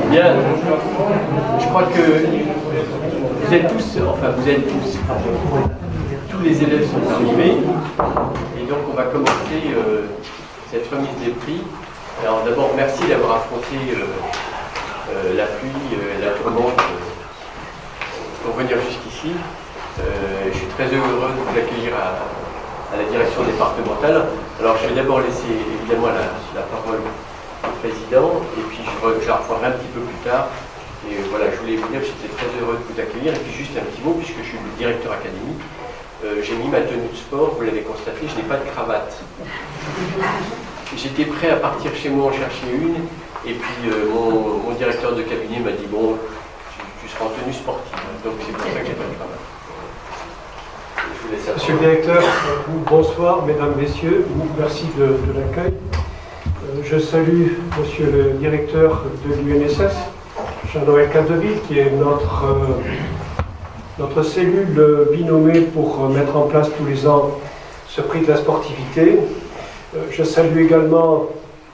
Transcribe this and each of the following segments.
Bien, je crois que vous êtes tous, tous les élèves sont arrivés, et donc on va commencer cette remise des prix. Alors d'abord, merci d'avoir affronté la pluie, la tourmente pour venir jusqu'ici. Je suis très heureux de vous accueillir à la direction départementale. Alors je vais d'abord laisser évidemment la parole au président, et puis je la reprendrai un petit peu plus tard. Et voilà, je voulais vous dire que j'étais très heureux de vous accueillir. Et puis juste un petit mot, puisque je suis le directeur académique, j'ai mis ma tenue de sport, vous l'avez constaté, je n'ai pas de cravate. J'étais prêt à partir chez moi en chercher une, et puis mon directeur de cabinet m'a dit bon, tu seras en tenue sportive. Donc c'est pour ça que j'ai pas de cravate. Monsieur le directeur, bonsoir mesdames, messieurs, merci de l'accueil. Je salue monsieur le directeur de l'UNSS, Jean-Noël Capdeville, qui est notre cellule binommée pour mettre en place tous les ans ce prix de la sportivité. Je salue également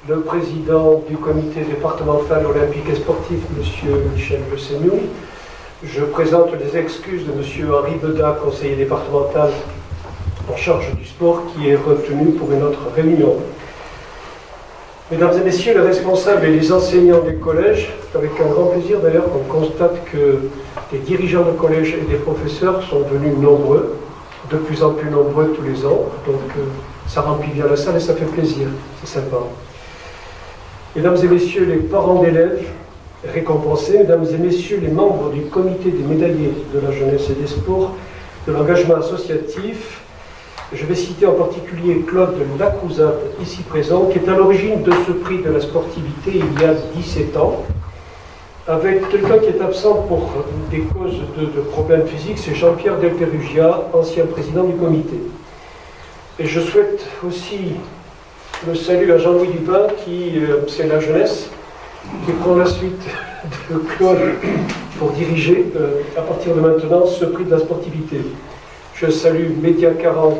le président du comité départemental olympique et sportif, monsieur Michel Le Seignoux. Je présente les excuses de M. Henri Bedat, conseiller départemental en charge du sport, qui est retenu pour une autre réunion. Mesdames et messieurs les responsables et les enseignants des collèges, c'est avec un grand plaisir d'ailleurs qu'on constate que les dirigeants de collèges et des professeurs sont devenus nombreux, de plus en plus nombreux tous les ans, donc ça remplit bien la salle et ça fait plaisir, c'est sympa. Mesdames et messieurs les parents d'élèves, récompensés, mesdames et messieurs les membres du comité des médaillés de la jeunesse et des sports, de l'engagement associatif, je vais citer en particulier Claude Lacrouzade, ici présent, qui est à l'origine de ce prix de la sportivité il y a 17 ans, avec quelqu'un qui est absent pour des causes de problèmes physiques, c'est Jean-Pierre Delperugia, ancien président du comité. Et je souhaite aussi le salut à Jean-Louis Dupin, qui, c'est la jeunesse, qui prend la suite de Claude pour diriger à partir de maintenant ce prix de la sportivité. Je salue Média 40,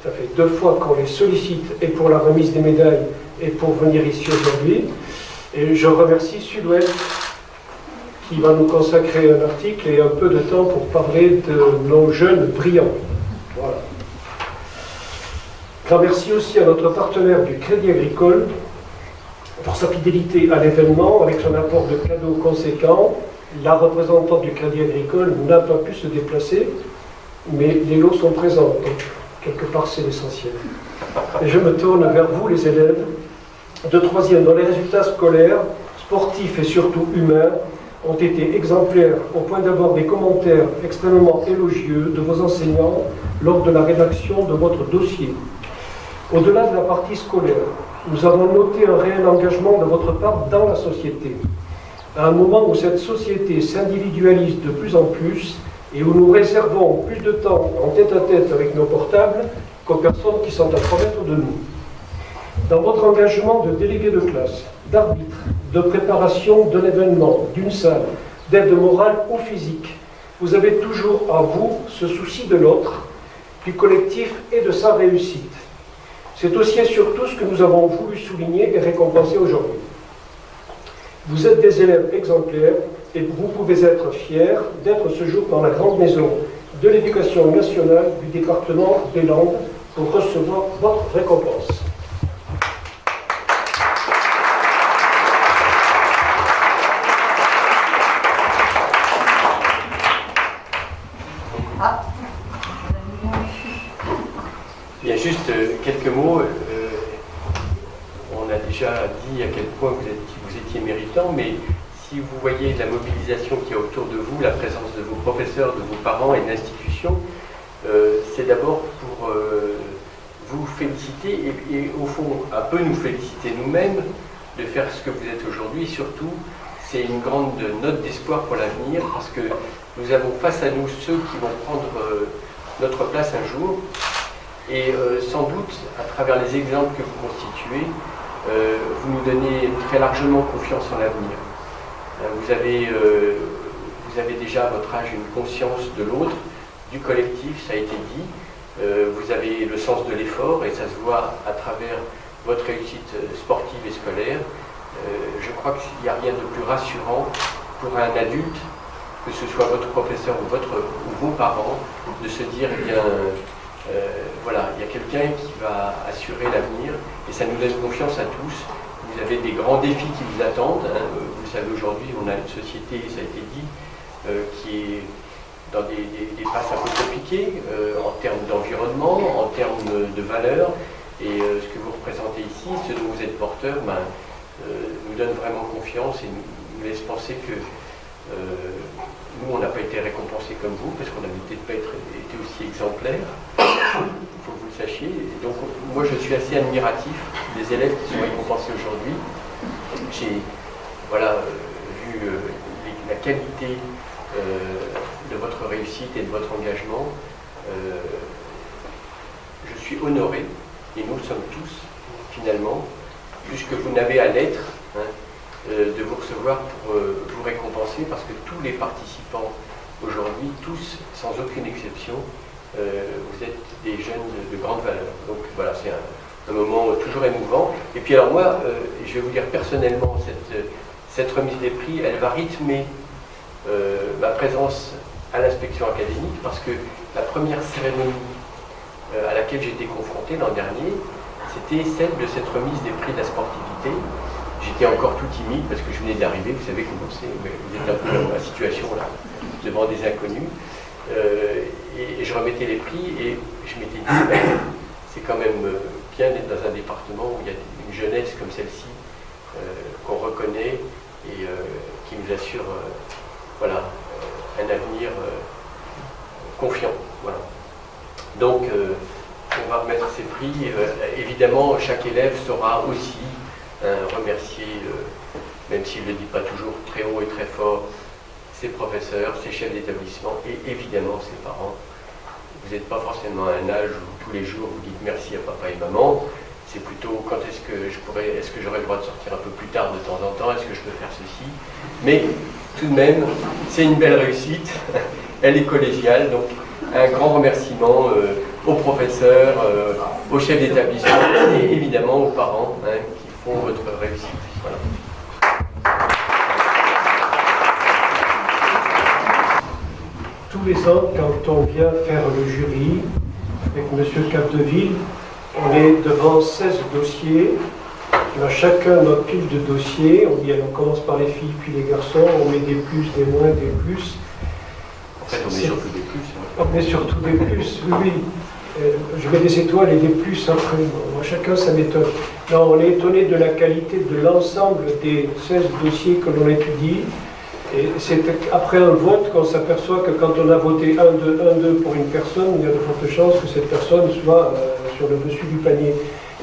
ça fait 2 fois qu'on les sollicite, et pour la remise des médailles et pour venir ici aujourd'hui. Et je remercie Sud-Ouest qui va nous consacrer un article et un peu de temps pour parler de nos jeunes brillants. Voilà. Grand merci aussi à notre partenaire du Crédit Agricole pour sa fidélité à l'événement, avec son apport de cadeaux conséquents. La représentante du Crédit Agricole n'a pas pu se déplacer, mais les lots sont présents, donc quelque part c'est l'essentiel. Et je me tourne vers vous, les élèves de 3e, dont les résultats scolaires, sportifs et surtout humains ont été exemplaires, au point d'avoir des commentaires extrêmement élogieux de vos enseignants lors de la rédaction de votre dossier. Au-delà de la partie scolaire, nous avons noté un réel engagement de votre part dans la société, à un moment où cette société s'individualise de plus en plus et où nous réservons plus de temps en tête-à-tête avec nos portables qu'aux personnes qui sont à 3 mètres de nous. Dans votre engagement de délégué de classe, d'arbitre, de préparation d'un événement, d'une salle, d'aide morale ou physique, vous avez toujours à vous ce souci de l'autre, du collectif et de sa réussite. C'est aussi et surtout ce que nous avons voulu souligner et récompenser aujourd'hui. Vous êtes des élèves exemplaires et vous pouvez être fiers d'être ce jour dans la grande maison de l'éducation nationale du département des Landes pour recevoir votre récompense. Il y a juste quelques mots. On a déjà dit à quel point vous étiez méritant, mais si vous voyez la mobilisation qu'il y a autour de vous, la présence de vos professeurs, de vos parents et de l'institution, c'est d'abord pour vous féliciter et au fond un peu nous féliciter nous-mêmes de faire ce que vous êtes aujourd'hui. Surtout, c'est une grande note d'espoir pour l'avenir, parce que nous avons face à nous ceux qui vont prendre notre place un jour. Et sans doute, à travers les exemples que vous constituez, vous nous donnez très largement confiance en l'avenir. Vous avez déjà à votre âge une conscience de l'autre, du collectif, ça a été dit. Vous avez le sens de l'effort et ça se voit à travers votre réussite sportive et scolaire. Je crois qu'il n'y a rien de plus rassurant pour un adulte, que ce soit votre professeur ou vos parents, de se dire, eh bien, voilà, il y a quelqu'un qui va assurer l'avenir, et ça nous donne confiance à tous. Vous avez des grands défis qui vous attendent. Hein. Vous le savez, aujourd'hui, on a une société, ça a été dit, qui est dans des passes un peu compliquées, en termes d'environnement, en termes de valeurs, et ce que vous représentez ici, ce dont vous êtes porteur, nous donne vraiment confiance et nous laisse penser que nous, on n'a pas été récompensés comme vous, parce qu'on n'a peut-être pas été aussi exemplaires. Il faut que vous le sachiez. Et donc, moi, je suis assez admiratif des élèves qui sont récompensés aujourd'hui. J'ai vu la qualité de votre réussite et de votre engagement. Je suis honoré, et nous le sommes tous, finalement, plus que vous n'avez à l'être, hein, de vous recevoir pour vous récompenser, parce que tous les participants aujourd'hui, tous, sans aucune exception, vous êtes des jeunes de grande valeur. Donc voilà, c'est un moment toujours émouvant. Et puis alors moi, je vais vous dire personnellement, cette remise des prix, elle va rythmer ma présence à l'inspection académique, parce que la première cérémonie à laquelle j'ai été confronté l'an dernier, c'était celle de cette remise des prix de la sportivité. J'étais encore tout timide parce que je venais d'arriver, vous savez comment c'est, vous êtes un peu dans la situation là, devant des inconnus. Et je remettais les prix et je m'étais dit, c'est quand même bien d'être dans un département où il y a une jeunesse comme celle-ci, qu'on reconnaît et qui nous assure un avenir confiant. Voilà. Donc, on va remettre ces prix. Évidemment, chaque élève sera aussi remercier, même s'il ne le dit pas toujours très haut et très fort, ses professeurs, ses chefs d'établissement et évidemment ses parents. Vous n'êtes pas forcément à un âge où tous les jours vous dites merci à papa et maman. C'est plutôt quand est-ce que j'aurai le droit de sortir un peu plus tard de temps en temps, est-ce que je peux faire ceci. Mais tout de même, c'est une belle réussite, elle est collégiale, donc un grand remerciement aux professeurs, aux chefs d'établissement et évidemment aux parents qui font votre réussite. Voilà. Tous les ans, quand on vient faire le jury avec M. Capdeville, on est devant 16 dossiers. On a chacun notre pile de dossiers. On commence par les filles, puis les garçons. On met des plus, des moins, des plus. En fait, on met surtout des plus. On met surtout des plus, oui. Je mets des étoiles et des plus après. Moi, chacun sa méthode. Non, on est étonné de la qualité de l'ensemble des 16 dossiers que l'on étudie. Et c'est après un vote qu'on s'aperçoit que quand on a voté 1-2 pour une personne, il y a de fortes chances que cette personne soit sur le dessus du panier.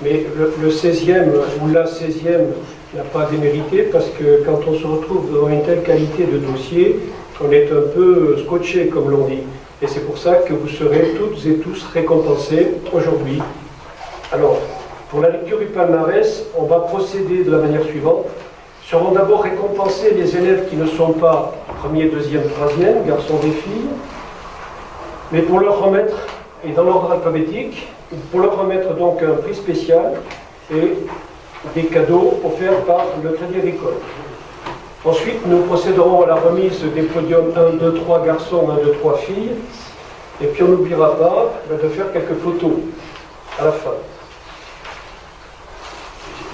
Mais le 16e ou la 16e n'a pas démérité, parce que quand on se retrouve devant une telle qualité de dossier, on est un peu scotché, comme l'on dit. Et c'est pour ça que vous serez toutes et tous récompensés aujourd'hui. Alors, pour la lecture du palmarès, on va procéder de la manière suivante. Seront d'abord récompensés les élèves qui ne sont pas premier, deuxième, troisième, garçons et filles, mais pour leur remettre, et dans l'ordre alphabétique, pour leur remettre donc un prix spécial et des cadeaux offerts par le Crédit Agricole. Ensuite, nous procéderons à la remise des podiums 1, 2, 3 garçons, 1, 2, 3 filles, et puis on n'oubliera pas de faire quelques photos à la fin.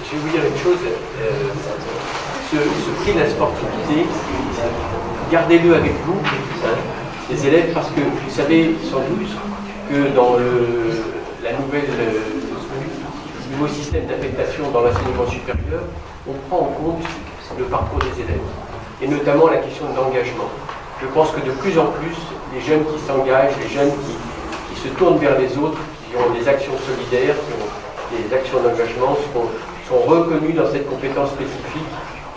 Je vais vous dire une chose, ce prix de la sportivité, gardez-le avec vous, les élèves, parce que vous savez sans doute que dans le nouveau système d'affectation dans l'enseignement supérieur, on prend en compte le parcours des élèves, et notamment la question de l'engagement. Je pense que de plus en plus, les jeunes qui s'engagent, les jeunes qui se tournent vers les autres, qui ont des actions solidaires, qui ont des actions d'engagement, sont reconnus dans cette compétence spécifique,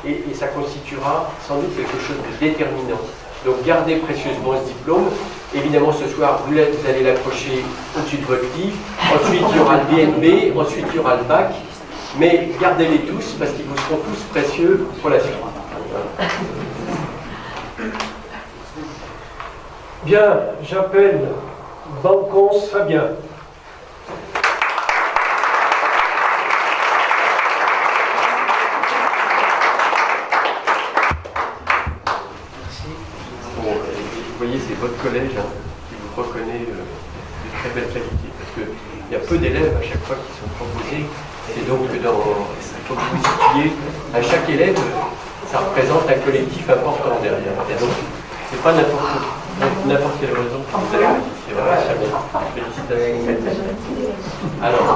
et ça constituera sans doute quelque chose de déterminant. Donc gardez précieusement ce diplôme. Évidemment, ce soir, vous allez l'accrocher au-dessus de votre lit. Ensuite, il y aura le BNB, ensuite il y aura le bac. Mais gardez-les tous, parce qu'ils vous seront tous précieux pour la suite. Bien, j'appelle Banconce Fabien. c'est votre collège qui vous reconnaît de très belles qualités. Parce qu'il y a peu d'élèves à chaque fois qui sont proposés. Et donc, il faut que vous situiez, à chaque élève, ça représente un collectif important derrière. Et donc, c'est pas n'importe quelle raison que vous avez. C'est vraiment très bien. Félicitations. Alors,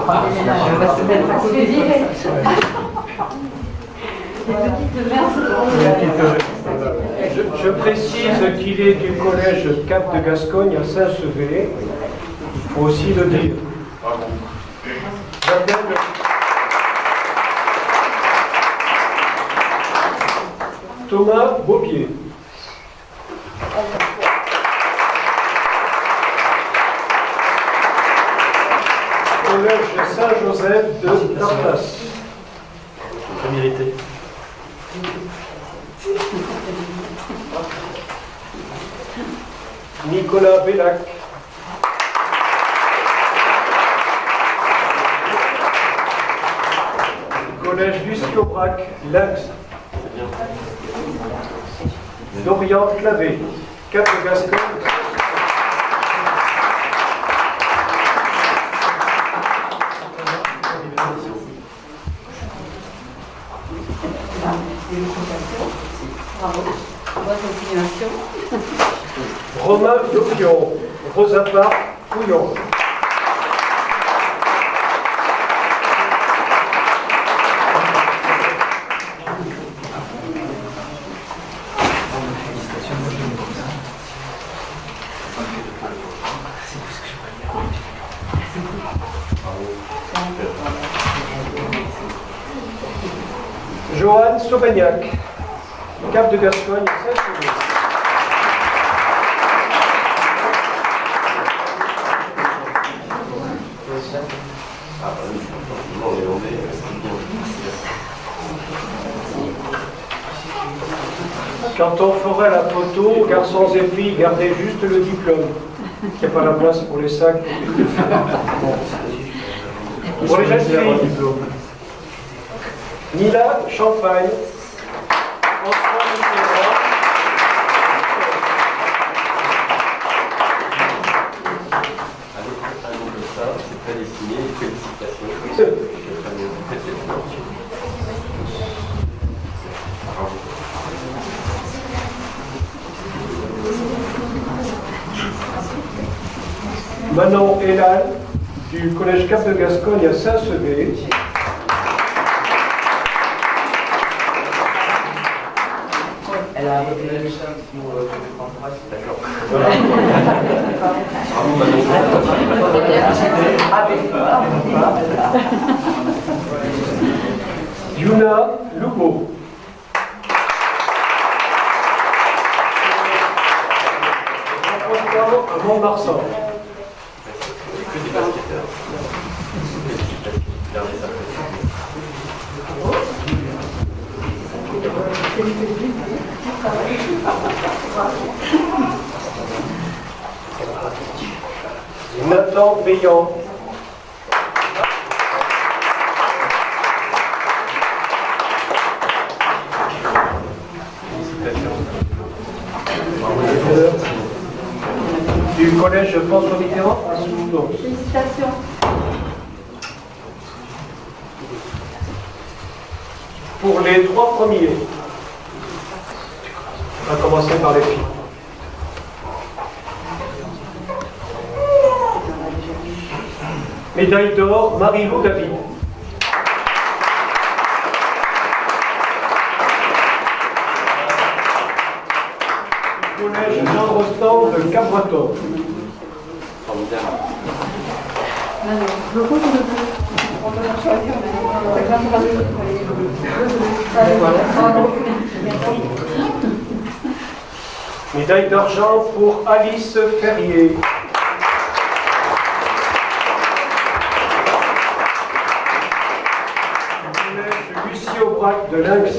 je précise qu'il est du collège Cap de Gascogne à Saint-Sevé. Il faut aussi le dire. J'appelle Thomas Beaupied. Collège Saint-Joseph de Tartas. c'est mérité. Nicolas Bellac. Collège Lucio Brac, Lynx. Dorian Clavé, Cap de Gascogne. Bravo. Bonne continuation. Romain Dopion, Rosapart, Pouillon. Johan Sauvagnac, Cap de Gascogne, Saint-Sevé. Quand on fera la photo, garçons et filles, gardez juste le diplôme. Il n'y a pas la place pour les sacs. Pour les jeunes filles, Nila Champagne, François Mitterrand. Un nom comme ça, c'est très destiné. Félicitations. Manon Elal, du collège Cap de Gascogne à Saint-Sevé. Elle a un d'accord. Yuna Loubo. À Mont-Marsan. Que des basketteurs. Gardez ça. Nathan Veillant. Du collège François Mitterrand à Soudan. Félicitations. Pour les trois premiers, on va commencer par les filles. Médaille d'or, Marie-Lou David. Du collège Jean Rostand de Cap-Breton. Formidable. Le rouge ou le bleu? On peut en choisir. Médaille d'argent pour Alice Ferrier. Lucie Aubrac de Lynx.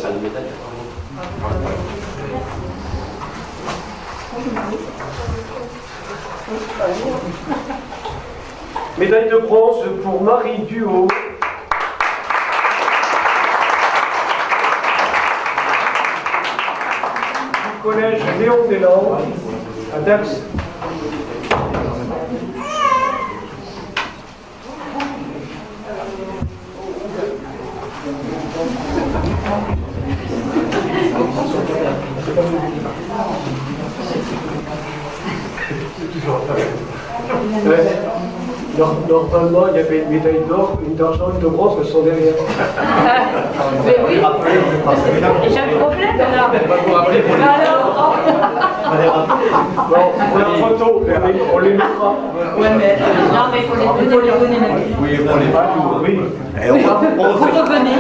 Médaille de bronze pour Marie Duhaut. Du collège Léon Deslandes à Dax. Normalement, il y avait une médaille d'or, une d'argent, une de bronze, elles sont derrière. Mais oui, j'ai un problème là. Alors, Bon, pour la photo, on les mettra. ouais, mais non, mais il faut les donner maintenant. Oui, on les va. Oui. Vous revenez.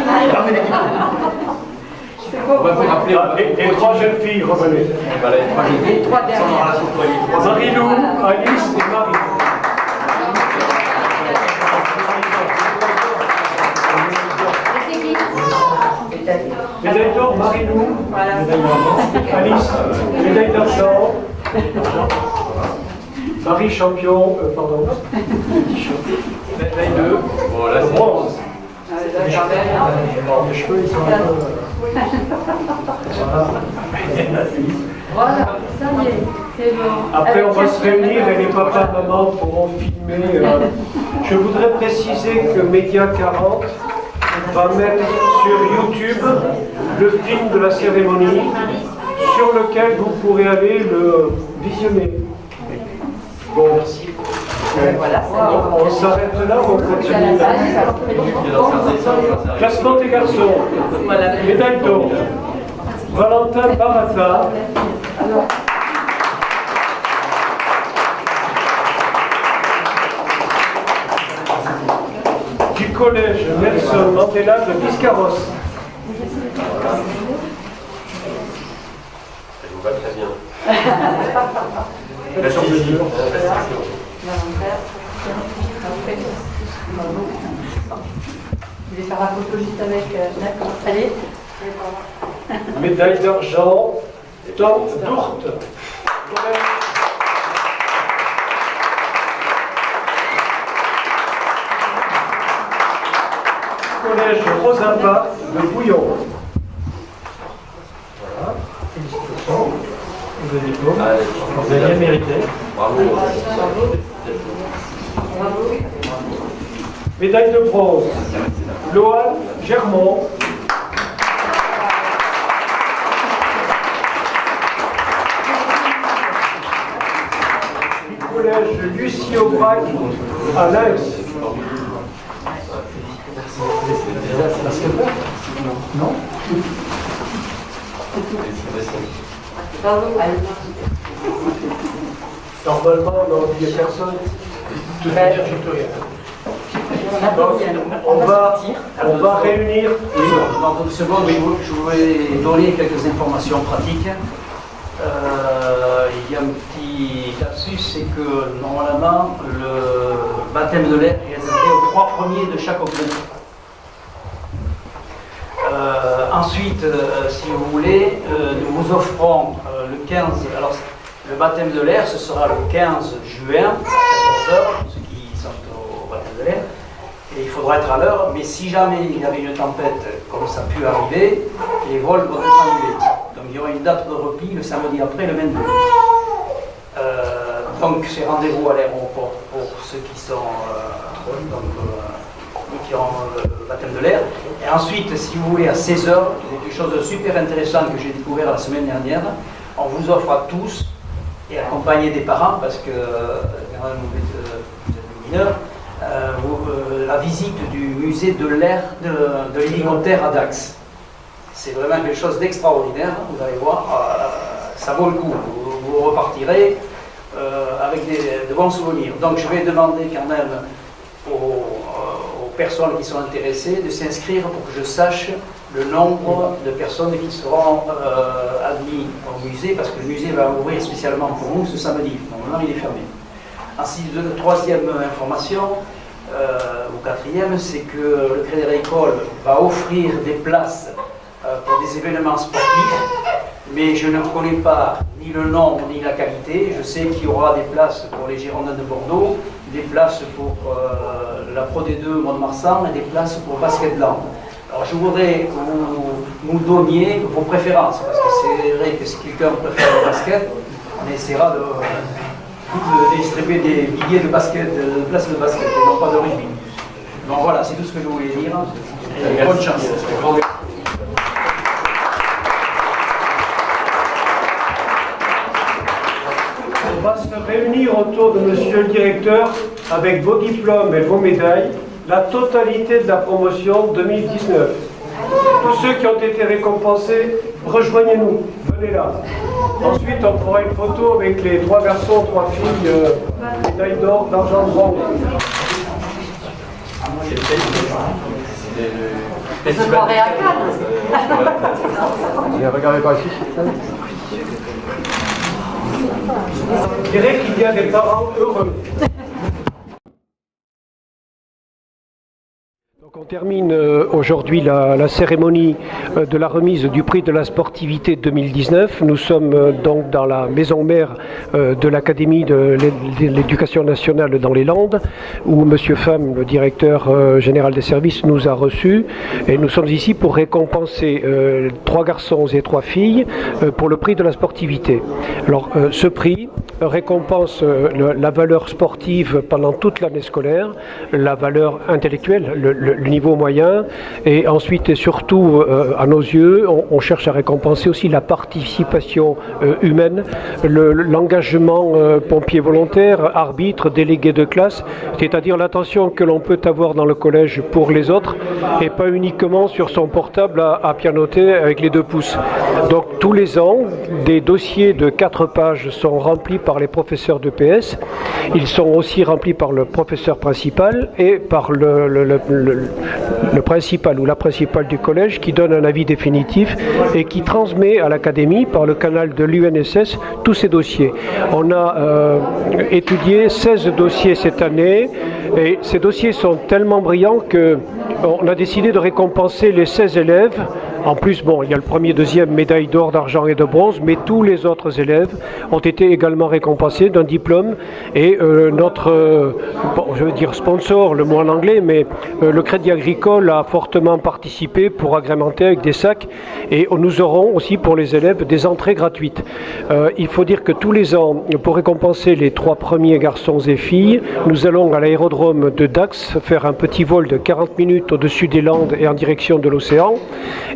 On va vous rappeler. Les trois jeunes filles, revenez. Les trois dernières. Marie-Lou, Alice et Marie. Médaille d'or, Marie-Lou. Alice, médaille d'argent. Marie champion, pardon. Médaille de Bon, là, c'est bronze. Les cheveux, ils sont un peu. Voilà, ça y est, c'est bon. Après, on va se réunir et les papas et maman pourront filmer. Je voudrais préciser que Média 40 va mettre sur YouTube le film de la cérémonie sur lequel vous pourrez aller le visionner. Bon, Voilà, on s'arrête là ou on continue là? Classement des garçons. Médaille d'or. Valentin Barata. Du collège Nelson Mandela de Biscarrosse. Ça vous va très bien. La chambre de Dieu. Je vais faire la photo juste avec. D'accord. Allez. Médaille d'argent, Tom Dourte. Collège Rosampa de Bouillon. Voilà, félicitations. Vous avez diplôme. Vous avez bien mérité. Bravo. Médaille de bronze, Loan Germont. Du collège Lucie Aubrac à Lens. Non. Normalement, on n'a oublié personne. De manière tutorielle. Donc, on va réunir. Oui, dans 2 secondes, je voudrais donner quelques informations pratiques. Il y a un petit lapsus, c'est que normalement, le baptême de l'air est réservé aux 3 premiers de chaque groupe. Ensuite, si vous voulez, nous vous offrons le 15, alors le baptême de l'air, ce sera le 15 juin, à 14h, ceux qui sont au baptême de l'air. Et il faudra être à l'heure, mais si jamais il y avait une tempête, comme ça a pu arriver, les vols vont être annulés. Donc il y aura une date de repli le samedi après, le 22. Donc c'est rendez-vous à l'aéroport pour ceux qui sont qui ont le baptême de l'air. Et ensuite, si vous voulez, à 16h, il y a quelque chose de super intéressant que j'ai découvert la semaine dernière. On vous offre à tous, et accompagné des parents, parce que quand même vous êtes mineurs, la visite du musée de l'air de l'hélicoptère à Dax. C'est vraiment quelque chose d'extraordinaire, vous allez voir, ça vaut le coup, vous repartirez avec de bons souvenirs. Donc je vais demander quand même aux personnes qui sont intéressées de s'inscrire pour que je sache le nombre de personnes qui seront admis au musée, parce que le musée va ouvrir spécialement pour nous ce samedi, normalement il est fermé. Ensuite, troisième information, ou quatrième, c'est que le Crédit Agricole va offrir des places pour des événements sportifs, mais je ne connais pas ni le nom ni la qualité. Je sais qu'il y aura des places pour les Girondins de Bordeaux, des places pour la Pro D2 Mont-de-Marsan et des places pour Basketland. Alors je voudrais que vous nous donniez vos préférences, parce que c'est vrai que si quelqu'un préfère le basket, on essaiera de distribuer des billets de basket, de place de basket, et non pas de rugby. Donc voilà, c'est tout ce que je voulais dire. Et bonne chance. On va se réunir autour de monsieur le directeur avec vos diplômes et vos médailles, la totalité de la promotion 2019. Tous ceux qui ont été récompensés, rejoignez-nous, venez là. Ensuite, on fera une photo avec les 3 garçons, 3 filles, médailles d'or, d'argent, de bronze. Je croirais à Cannes. Regardez pas ici. Je dirais qu'il y a des parents heureux. Donc on termine aujourd'hui la cérémonie de la remise du prix de la sportivité 2019. Nous sommes donc dans la maison mère de l'Académie de l'éducation nationale dans les Landes, où M. Pham, le directeur général des services, nous a reçus. Et nous sommes ici pour récompenser 3 garçons et 3 filles pour le prix de la sportivité. Alors ce prix récompense la valeur sportive pendant toute l'année scolaire, la valeur intellectuelle, le niveau moyen, et ensuite et surtout à nos yeux on cherche à récompenser aussi la participation humaine, l'engagement pompier volontaire, arbitre, délégué de classe, c'est-à-dire l'attention que l'on peut avoir dans le collège pour les autres et pas uniquement sur son portable à pianoter avec les 2 pouces. Donc tous les ans des dossiers de 4 pages sont remplis par les professeurs de PS, ils sont aussi remplis par le professeur principal et par le principal ou la principale du collège qui donne un avis définitif et qui transmet à l'académie par le canal de l'UNSS tous ces dossiers. On a étudié 16 dossiers cette année et ces dossiers sont tellement brillants qu'on a décidé de récompenser les 16 élèves. En plus, bon, il y a le premier, deuxième médaille d'or, d'argent et de bronze, mais tous les autres élèves ont été également récompensés d'un diplôme. Et notre, je veux dire sponsor, le mot en anglais, mais le Crédit Agricole a fortement participé pour agrémenter avec des sacs. Et nous aurons aussi pour les élèves des entrées gratuites. Il faut dire que tous les ans, pour récompenser les 3 premiers garçons et filles, nous allons à l'aérodrome de Dax faire un petit vol de 40 minutes au-dessus des Landes et en direction de l'océan.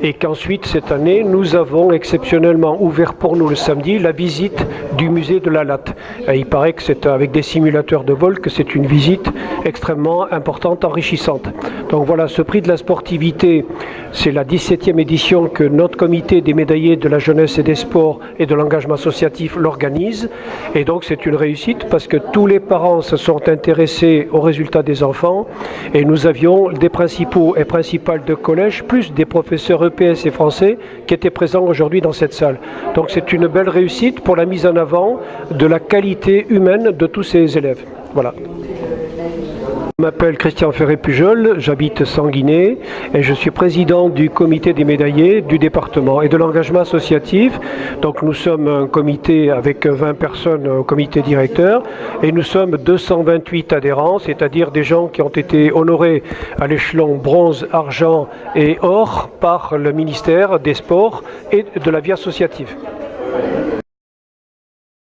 Et qu'ensuite, cette année, nous avons exceptionnellement ouvert pour nous le samedi la visite du musée de la Latte. Et il paraît que c'est avec des simulateurs de vol que c'est une visite extrêmement importante, enrichissante. Donc voilà, ce prix de la sportivité, c'est la 17e édition que notre comité des médaillés de la jeunesse et des sports et de l'engagement associatif l'organise. Et donc c'est une réussite parce que tous les parents se sont intéressés aux résultats des enfants et nous avions des principaux et principales de collège, plus des professeurs EPS et français qui étaient présents aujourd'hui dans cette salle. Donc c'est une belle réussite pour la mise en avant de la qualité humaine de tous ces élèves. Voilà. Je m'appelle Christian Ferré-Pujol, j'habite Sanguinet et je suis président du comité des médaillés du département et de l'engagement associatif. Donc nous sommes un comité avec 20 personnes au comité directeur et nous sommes 228 adhérents, c'est-à-dire des gens qui ont été honorés à l'échelon bronze, argent et or par le ministère des Sports et de la vie associative.